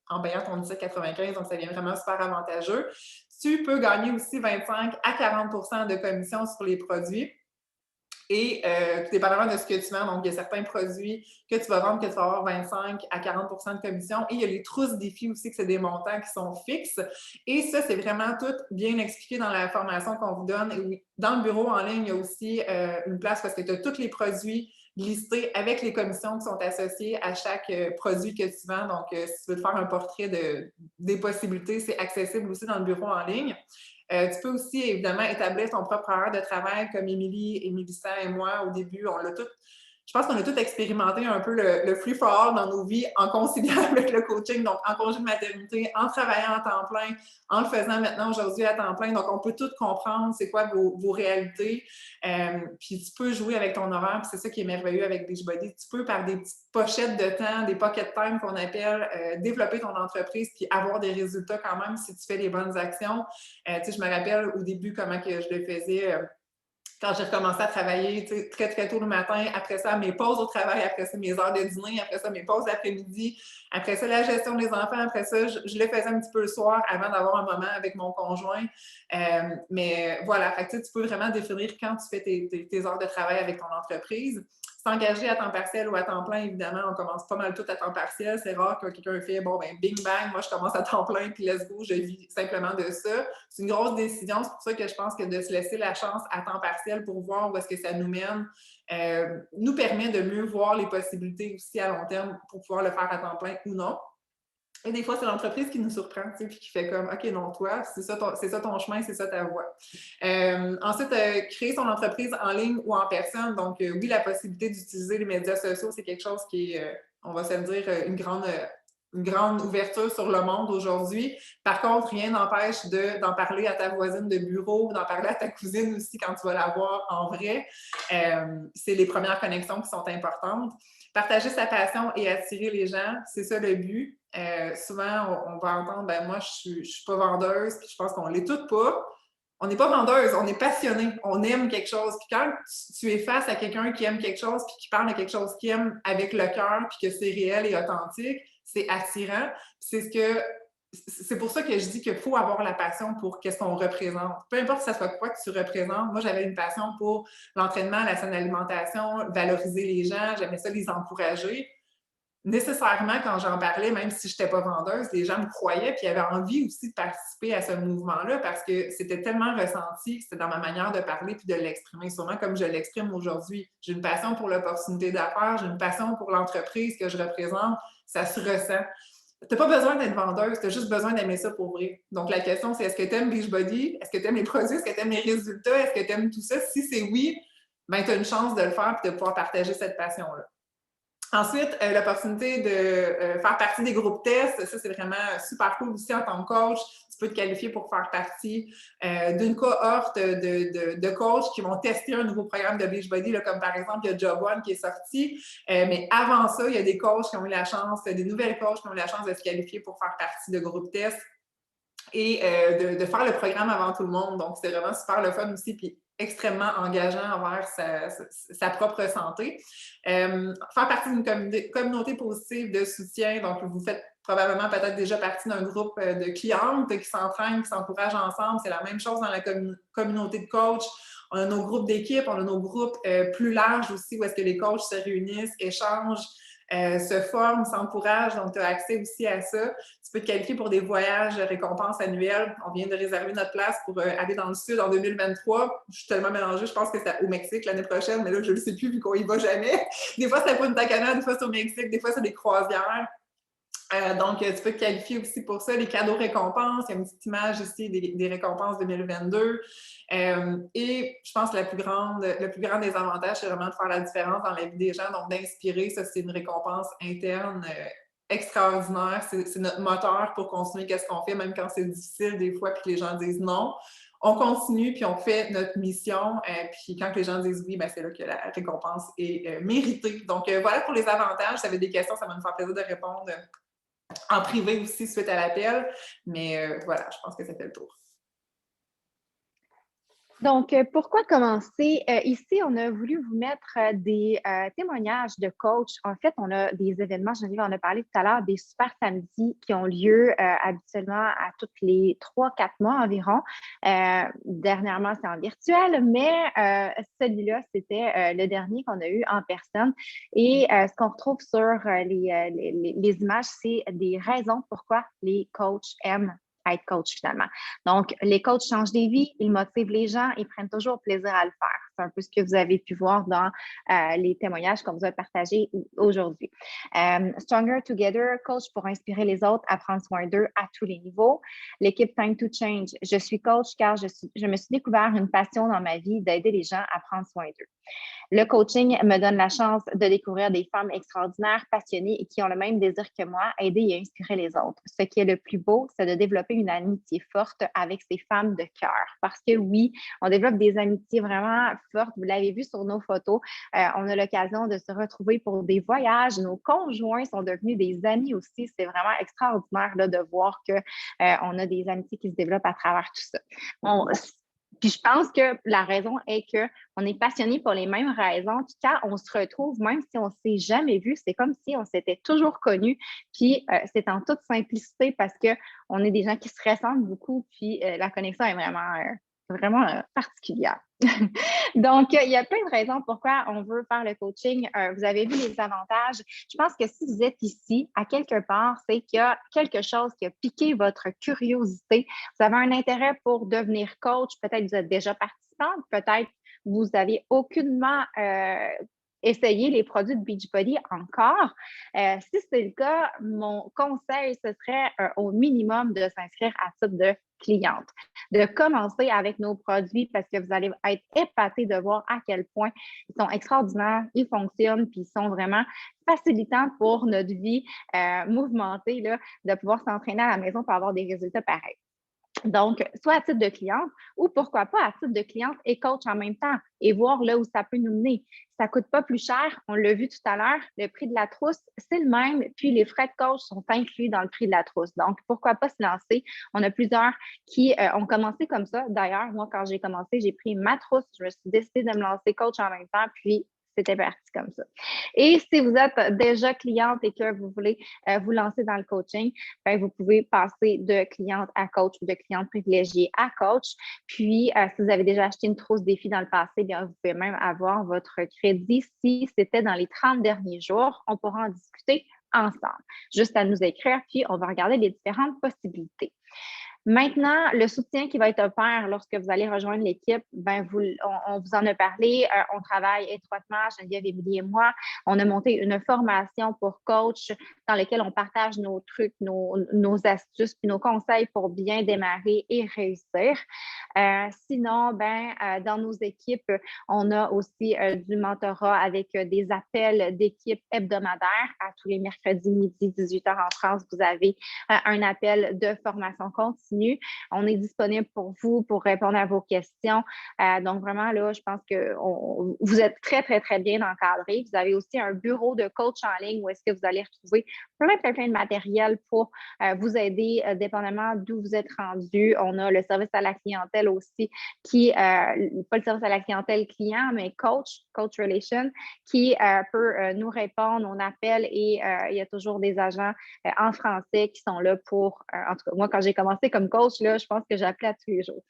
Speaker 2: en payant ton 17,95 $, donc ça devient vraiment super avantageux. Tu peux gagner aussi 25 à 40 % de commission sur les produits. Et tout dépendamment de ce que tu vends, donc il y a certains produits que tu vas vendre que tu vas avoir 25 à 40 % de commission. Et il y a les trousses défis aussi, que c'est des montants qui sont fixes. Et ça, c'est vraiment tout bien expliqué dans la formation qu'on vous donne. Et dans le bureau en ligne, il y a aussi une place parce que tu as tous les produits listés avec les commissions qui sont associées à chaque produit que tu vends. Donc, si tu veux te faire un portrait des possibilités, c'est accessible aussi dans le bureau en ligne. Tu peux aussi, évidemment, établir ton propre horaire de travail comme Émilie et Mélissa et moi, au début, je pense qu'on a tous expérimenté un peu le free for all dans nos vies en conciliant avec le coaching, donc en congé de maternité, en travaillant à temps plein, en le faisant maintenant aujourd'hui à temps plein. Donc, on peut tout comprendre c'est quoi vos réalités. Puis tu peux jouer avec ton horaire, puis c'est ça qui est merveilleux avec Beachbody. Tu peux, par des petites pochettes de temps, des pocket time qu'on appelle, développer ton entreprise puis avoir des résultats quand même si tu fais les bonnes actions. Tu sais, je me rappelle au début comment que je le faisais quand j'ai recommencé à travailler très, très tôt le matin, après ça, mes pauses au travail, après ça, mes heures de dîner, après ça, mes pauses d'après-midi, après ça, la gestion des enfants, après ça, je le faisais un petit peu le soir avant d'avoir un moment avec mon conjoint. Mais voilà, fait que, tu peux vraiment définir quand tu fais tes heures de travail avec ton entreprise. S'engager à temps partiel ou à temps plein, évidemment, on commence pas mal tout à temps partiel. C'est rare que quelqu'un fait, bon, ben, bing bang, moi, je commence à temps plein, puis let's go, je vis simplement de ça. C'est une grosse décision. C'est pour ça que je pense que de se laisser la chance à temps partiel pour voir où est-ce que ça nous mène, nous permet de mieux voir les possibilités aussi à long terme pour pouvoir le faire à temps plein ou non. Et des fois, c'est l'entreprise qui nous surprend, tu sais, puis qui fait comme, OK, non, toi, c'est ça ton chemin, c'est ça ta voie. Ensuite, créer son entreprise en ligne ou en personne. Donc, oui, la possibilité d'utiliser les médias sociaux, c'est quelque chose qui est, on va se le dire, une grande ouverture sur le monde aujourd'hui. Par contre, rien n'empêche d'en parler à ta voisine de bureau, d'en parler à ta cousine aussi quand tu vas la voir en vrai. C'est les premières connexions qui sont importantes. Partager sa passion et attirer les gens, c'est ça le but. Souvent, on va entendre, ben moi, je suis pas vendeuse, puis je pense qu'on l'est toutes pas. On n'est pas vendeuse, on est passionné, on aime quelque chose. Puis quand tu es face à quelqu'un qui aime quelque chose, puis qui parle de quelque chose qu'il aime avec le cœur, puis que c'est réel et authentique, c'est attirant. C'est pour ça que je dis qu'il faut avoir la passion pour qu'est-ce qu'on représente. Peu importe si ça soit quoi que tu représentes. Moi, j'avais une passion pour l'entraînement, la saine alimentation, valoriser les gens, j'aimais ça les encourager. Nécessairement, quand j'en parlais, même si je n'étais pas vendeuse, les gens me croyaient puis avaient envie aussi de participer à ce mouvement-là parce que c'était tellement ressenti que c'était dans ma manière de parler puis de l'exprimer, sûrement comme je l'exprime aujourd'hui. J'ai une passion pour l'opportunité d'affaires, j'ai une passion pour l'entreprise que je représente, ça se ressent. Tu n'as pas besoin d'être vendeuse, tu as juste besoin d'aimer ça pour vrai. Donc, la question, c'est est-ce que tu aimes Beachbody? Est-ce que tu aimes les produits? Est-ce que tu aimes les résultats? Est-ce que tu aimes tout ça? Si c'est oui, ben, tu as une chance de le faire et de pouvoir partager cette passion-là. Ensuite, l'opportunité de faire partie des groupes tests, ça, c'est vraiment super cool aussi en tant que coach. Tu peux te qualifier pour faire partie d'une cohorte de coachs qui vont tester un nouveau programme de Beachbody, là, comme par exemple, il y a Job One qui est sorti. Mais avant ça, il y a des coachs qui ont eu la chance, des nouvelles coachs qui ont eu la chance de se qualifier pour faire partie de groupes tests et de faire le programme avant tout le monde. Donc, c'est vraiment super le fun aussi. Puis, extrêmement engageant envers sa propre santé. Faire partie d'une communauté positive de soutien, donc vous faites probablement peut-être déjà partie d'un groupe de clientes qui s'entraînent, qui s'encouragent ensemble. C'est la même chose dans la communauté de coach. On a nos groupes d'équipe, on a nos groupes plus larges aussi où est-ce que les coachs se réunissent, échangent, se forment, s'encouragent. Donc, tu as accès aussi à ça. Tu peux te qualifier pour des voyages récompenses annuels. On vient de réserver notre place pour aller dans le sud en 2023. Je suis tellement mélangée. Je pense que c'est au Mexique l'année prochaine, mais là, je ne le sais plus vu qu'on y va jamais. Des fois, c'est à Punta Cana, des fois, c'est au Mexique, des fois, c'est des croisières. Donc, tu peux te qualifier aussi pour ça. Les cadeaux récompenses, il y a une petite image ici des récompenses 2022. Et je pense que le plus grand des avantages, c'est vraiment de faire la différence dans la vie des gens, donc d'inspirer. Ça, c'est une récompense interne extraordinaire. C'est notre moteur pour continuer qu'est-ce qu'on fait, même quand c'est difficile des fois, puis que les gens disent non. On continue, puis on fait notre mission. Puis quand les gens disent oui, ben c'est là que la récompense est méritée. Donc, voilà pour les avantages. Si vous avez des questions, ça va me faire plaisir de répondre en privé aussi suite à l'appel. Mais voilà, je pense que ça fait le tour.
Speaker 3: Donc, pourquoi commencer? Ici, on a voulu vous mettre des témoignages de coachs. En fait, on a des événements, Geneviève en a parlé tout à l'heure, des super samedis qui ont lieu habituellement à tous les 3-4 mois environ. Dernièrement, c'est en virtuel, mais celui-là, c'était le dernier qu'on a eu en personne. Et ce qu'on retrouve sur les images, c'est des raisons pourquoi les coachs aiment être coach finalement. Donc, les coachs changent des vies, ils motivent les gens, ils prennent toujours plaisir à le faire. C'est un peu ce que vous avez pu voir dans les témoignages qu'on vous a partagés aujourd'hui. Stronger Together, coach pour inspirer les autres à prendre soin d'eux à tous les niveaux. L'équipe Time to Change, je suis coach car je me suis découvert une passion dans ma vie d'aider les gens à prendre soin d'eux. Le coaching me donne la chance de découvrir des femmes extraordinaires, passionnées et qui ont le même désir que moi, aider et inspirer les autres. Ce qui est le plus beau, c'est de développer une amitié forte avec ces femmes de cœur. Parce que oui, on développe des amitiés vraiment fortes. Vous l'avez vu sur nos photos. On a l'occasion de se retrouver pour des voyages. Nos conjoints sont devenus des amis aussi. C'est vraiment extraordinaire là, de voir qu'on a des amitiés qui se développent à travers tout ça. Puis je pense que la raison est qu'on est passionné pour les mêmes raisons. Puis quand on se retrouve, même si on ne s'est jamais vu, c'est comme si on s'était toujours connus. Puis c'est en toute simplicité parce qu'on est des gens qui se ressemblent beaucoup. Puis la connexion est vraiment particulière. Donc, il y a plein de raisons pourquoi on veut faire le coaching. Vous avez vu les avantages. Je pense que si vous êtes ici, à quelque part, c'est qu'il y a quelque chose qui a piqué votre curiosité. Vous avez un intérêt pour devenir coach. Peut-être vous êtes déjà participante. Peut-être vous n'avez aucunement essayé les produits de Beachbody encore. Si c'est le cas, mon conseil, ce serait au minimum de s'inscrire à titre de cliente, de commencer avec nos produits parce que vous allez être épatés de voir à quel point ils sont extraordinaires, ils fonctionnent, puis ils sont vraiment facilitants pour notre vie mouvementée, là, de pouvoir s'entraîner à la maison pour avoir des résultats pareils. Donc, soit à titre de cliente ou pourquoi pas à titre de cliente et coach en même temps et voir là où ça peut nous mener. Ça ne coûte pas plus cher. On l'a vu tout à l'heure, le prix de la trousse, c'est le même. Puis, les frais de coach sont inclus dans le prix de la trousse. Donc, pourquoi pas se lancer? On a plusieurs qui ont commencé comme ça. D'ailleurs, moi, quand j'ai commencé, j'ai pris ma trousse. Je me suis décidée de me lancer coach en même temps. Puis, c'était parti comme ça. Et si vous êtes déjà cliente et que vous voulez vous lancer dans le coaching, bien, vous pouvez passer de cliente à coach ou de cliente privilégiée à coach. Puis, si vous avez déjà acheté une trousse défi dans le passé, bien, vous pouvez même avoir votre crédit si c'était dans les 30 derniers jours. On pourra en discuter ensemble. Juste à nous écrire, puis on va regarder les différentes possibilités. Maintenant, le soutien qui va être offert lorsque vous allez rejoindre l'équipe, ben on vous en a parlé. On travaille étroitement, Geneviève, Émilie et moi. On a monté une formation pour coach dans laquelle on partage nos trucs, nos astuces puis nos conseils pour bien démarrer et réussir. Sinon, dans nos équipes, on a aussi du mentorat avec des appels d'équipe hebdomadaires. À tous les mercredis midi, 18h en France, vous avez un appel de formation continue. On est disponible pour vous, pour répondre à vos questions. Donc, vraiment, là, je pense que vous êtes très, très, très bien encadré. Vous avez aussi un bureau de coach en ligne où est-ce que vous allez retrouver plein de matériel pour vous aider, dépendamment d'où vous êtes rendu. On a le service à la clientèle aussi, qui, pas le service à la clientèle client, mais coach relation, qui peut nous répondre. On appelle et il y a toujours des agents en français qui sont là pour, en tout cas, moi, quand j'ai commencé comme coach, là, je pense que j'appelais à tous les jours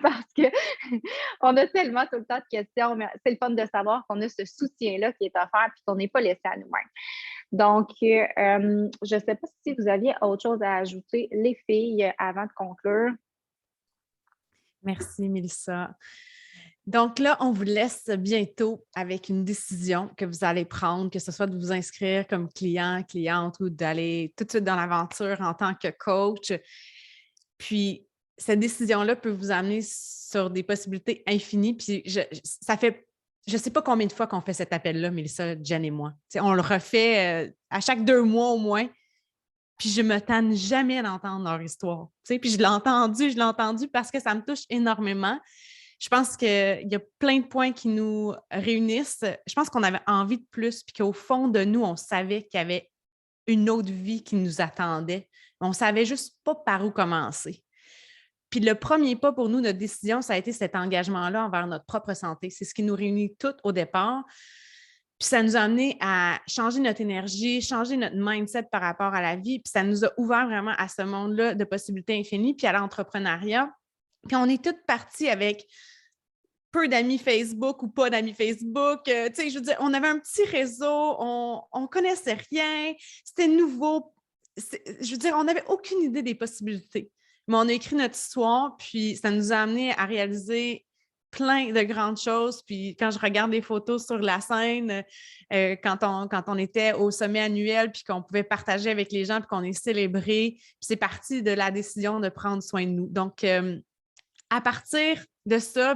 Speaker 3: parce qu'on a tellement tout le temps de questions, mais c'est le fun de savoir qu'on a ce soutien-là qui est offert et qu'on n'est pas laissé à nous-mêmes. Donc, je ne sais pas si vous aviez autre chose à ajouter, les filles, avant de conclure.
Speaker 1: Merci, Mélissa. Donc là, on vous laisse bientôt avec une décision que vous allez prendre, que ce soit de vous inscrire comme client, cliente ou d'aller tout de suite dans l'aventure en tant que coach. Puis, cette décision-là peut vous amener sur des possibilités infinies. Puis, ça fait, je ne sais pas combien de fois qu'on fait cet appel-là, Mélissa, Jen et moi. T'sais, on le refait à chaque 2 mois au moins. Puis, je ne me tanne jamais d'entendre leur histoire. Puis, je l'ai entendu parce que ça me touche énormément. Je pense qu'il y a plein de points qui nous réunissent. Je pense qu'on avait envie de plus, puis qu'au fond de nous, on savait qu'il y avait une autre vie qui nous attendait. On ne savait juste pas par où commencer. Puis le premier pas pour nous, notre décision, ça a été cet engagement-là envers notre propre santé. C'est ce qui nous réunit toutes au départ. Puis ça nous a amené à changer notre énergie, changer notre mindset par rapport à la vie. Puis ça nous a ouvert vraiment à ce monde-là de possibilités infinies, puis à l'entrepreneuriat. Puis on est toutes parties avec peu d'amis Facebook ou pas d'amis Facebook. Je veux dire, on avait un petit réseau, on connaissait rien, c'était nouveau. Je veux dire, on n'avait aucune idée des possibilités. Mais on a écrit notre histoire, puis ça nous a amené à réaliser plein de grandes choses. Puis quand je regarde les photos sur la scène, quand on était au sommet annuel, puis qu'on pouvait partager avec les gens, puis qu'on est célébré, puis c'est parti de la décision de prendre soin de nous. Donc, à partir de ça,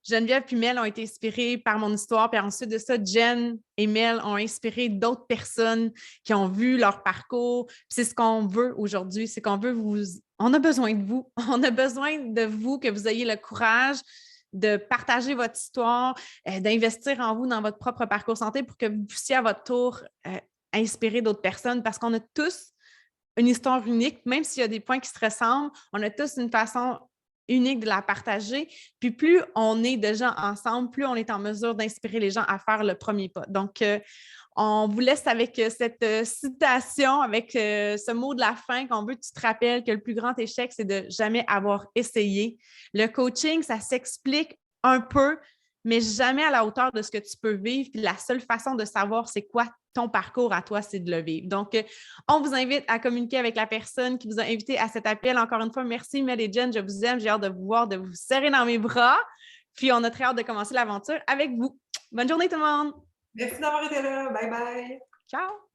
Speaker 1: Geneviève et Mel ont été inspirées par mon histoire, puis ensuite de ça, Jen et Mel ont inspiré d'autres personnes qui ont vu leur parcours. Puis c'est ce qu'on veut aujourd'hui, c'est qu'on veut on a besoin de vous. On a besoin de vous, que vous ayez le courage de partager votre histoire, d'investir en vous dans votre propre parcours santé pour que vous puissiez à votre tour inspirer d'autres personnes, parce qu'on a tous une histoire unique, même s'il y a des points qui se ressemblent, on a tous une façon unique de la partager. Puis plus on est de gens ensemble, plus on est en mesure d'inspirer les gens à faire le premier pas. Donc, on vous laisse avec cette citation, avec ce mot de la fin qu'on veut que tu te rappelles que le plus grand échec, c'est de jamais avoir essayé. Le coaching, ça s'explique un peu, mais jamais à la hauteur de ce que tu peux vivre. Puis la seule façon de savoir c'est quoi ton parcours à toi, c'est de le vivre. Donc, on vous invite à communiquer avec la personne qui vous a invité à cet appel. Encore une fois, merci Mel et Jen, je vous aime. J'ai hâte de vous voir, de vous serrer dans mes bras. Puis, on a très hâte de commencer l'aventure avec vous. Bonne journée tout le monde!
Speaker 2: Merci d'avoir été là. Bye bye!
Speaker 1: Ciao!